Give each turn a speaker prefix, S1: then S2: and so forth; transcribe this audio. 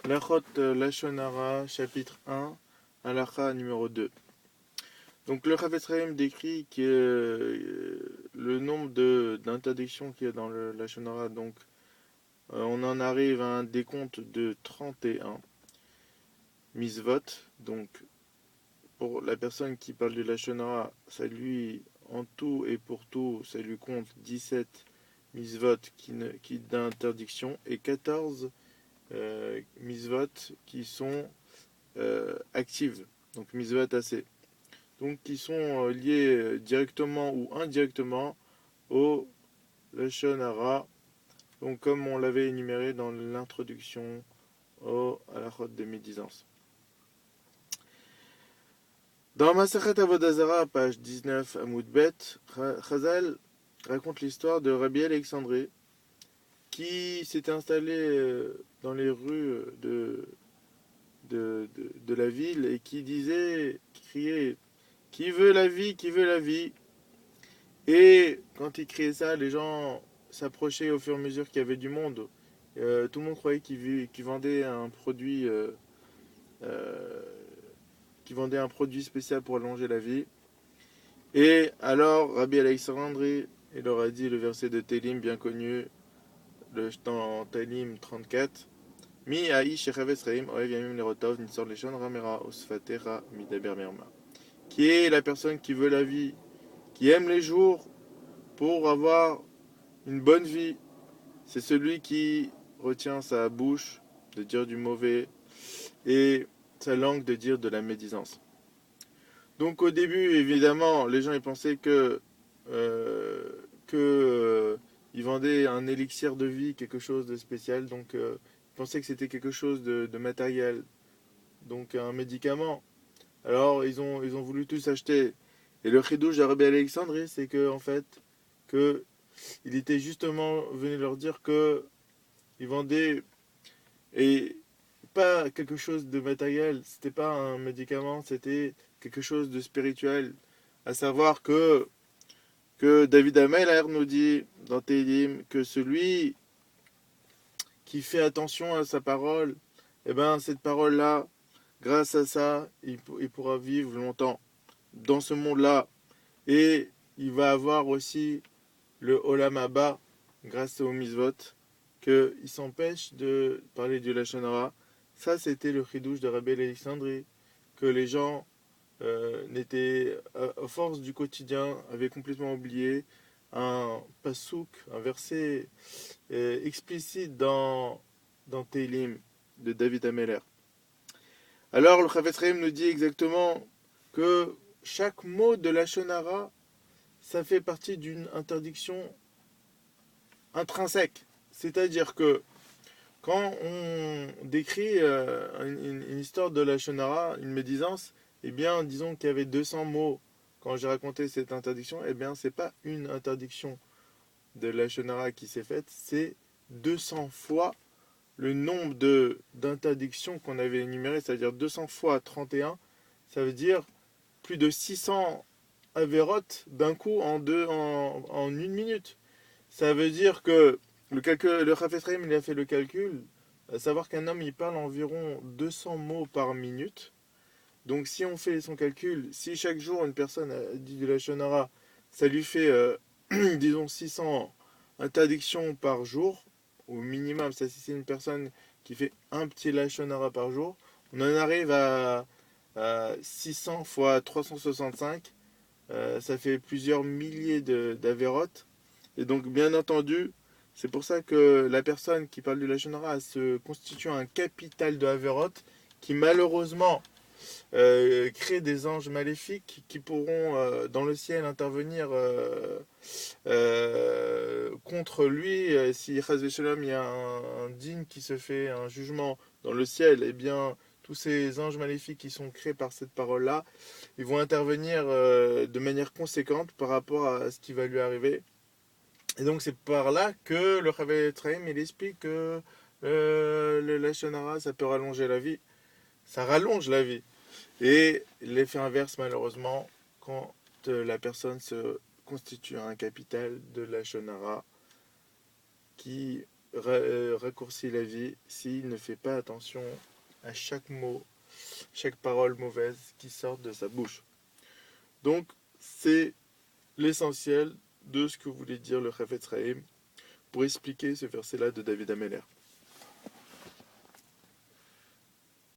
S1: Lachot Lashon Hara, chapitre 1, Halacha numéro 2. Donc le Chafetz Chaim décrit que le nombre d'interdictions qu'il y a dans le Lashon Hara, donc on en arrive à un décompte de 31 misvot. Donc pour la personne qui parle du Lashon Hara, ça lui, en tout et pour tout, ça lui compte 17 misvot d'interdiction et 14 misvot qui sont actives, donc misvot assez, donc qui sont liées directement ou indirectement au Lashon Hara, donc comme on l'avait énuméré dans l'introduction au halachot de médisance. Dans Masachet Avodah Zarah, page 19, Amoud Bet, Chazal raconte l'histoire de Rabbi Alexandré qui s'était installé dans les rues de la ville et qui criait qui veut la vie, qui veut la vie. Et quand il criait ça, les gens s'approchaient au fur et à mesure qu'il y avait du monde. Tout le monde croyait qu'il vendait un produit, euh, qu'il vendait un produit spécial pour allonger la vie. Et alors, Rabbi Alexandre, il leur a dit le verset de Télim bien connu, dans Télim 34. Mi Aish Shechaves Reim, Oev Yamim Lerotov, Nitsor Leshon Ramera, Osfatera, Midaber Merma. Qui est la personne qui veut la vie, qui aime les jours pour avoir une bonne vie. C'est celui qui retient sa bouche de dire du mauvais et sa langue de dire de la médisance. Donc au début, évidemment, les gens ils pensaient euh, que ils vendaient un élixir de vie, quelque chose de spécial. Donc ils pensaient que c'était quelque chose de matériel, donc un médicament. Alors ils ont voulu tous acheter. Et le chidouche de Rabbi Alexandrie, c'est que en fait, que il était justement venu leur dire que ils vendaient et pas quelque chose de matériel, c'était pas un médicament, c'était quelque chose de spirituel. À savoir que David Ameller nous dit dans Télim que celui qui fait attention à sa parole, eh ben cette parole-là, grâce à ça, il pourra vivre longtemps dans ce monde-là. Et il va avoir aussi le Olam Haba grâce au Misvot, qu'il s'empêche de parler du Lashon Hara. Ça, c'était le chidouche de Rabbi Alexandrie, que les gens n'étaient, à force du quotidien, avaient complètement oublié un pasouk, un verset explicite dans Teilim de David Ameller. Alors, le Chafetz Chaim nous dit exactement que chaque mot de Lashon Hara, ça fait partie d'une interdiction intrinsèque. C'est-à-dire que quand on décrit une histoire de la Shonara, une médisance, eh bien, disons qu'il y avait 200 mots quand j'ai raconté cette interdiction, eh bien, c'est pas une interdiction de la Shonara qui s'est faite, c'est 200 fois le nombre d'interdictions qu'on avait énumérées, c'est-à-dire 200 fois 31, ça veut dire plus de 600 avérotes d'un coup en une minute. Ça veut dire que le Chafetz Chaim, il a fait le calcul, à savoir qu'un homme il parle environ 200 mots par minute. Donc si on fait son calcul, si chaque jour une personne dit du Lashon Hara, ça lui fait, disons, 600 interdictions par jour, au minimum, ça si c'est une personne qui fait un petit Lashon Hara par jour, on en arrive à 600 fois 365, ça fait plusieurs milliers d'avérotes. Et donc, bien entendu, c'est pour ça que la personne qui parle du Lachon Hara se constitue un capital de Haverot qui malheureusement crée des anges maléfiques qui pourront dans le ciel intervenir contre lui. Si Chaz Shalom, il y a un digne qui se fait un jugement dans le ciel, eh bien tous ces anges maléfiques qui sont créés par cette parole-là, ils vont intervenir de manière conséquente par rapport à ce qui va lui arriver. Et donc c'est par là que le Chavel Traim il explique que le Lashon Hara ça peut rallonger la vie. Ça rallonge la vie. Et l'effet inverse malheureusement quand la personne se constitue un capital de Lashon Hara qui raccourcit la vie s'il ne fait pas attention à chaque mot, chaque parole mauvaise qui sort de sa bouche. Donc, c'est l'essentiel de ce que voulait dire le Chafetz Chaim pour expliquer ce verset-là de David Ameller.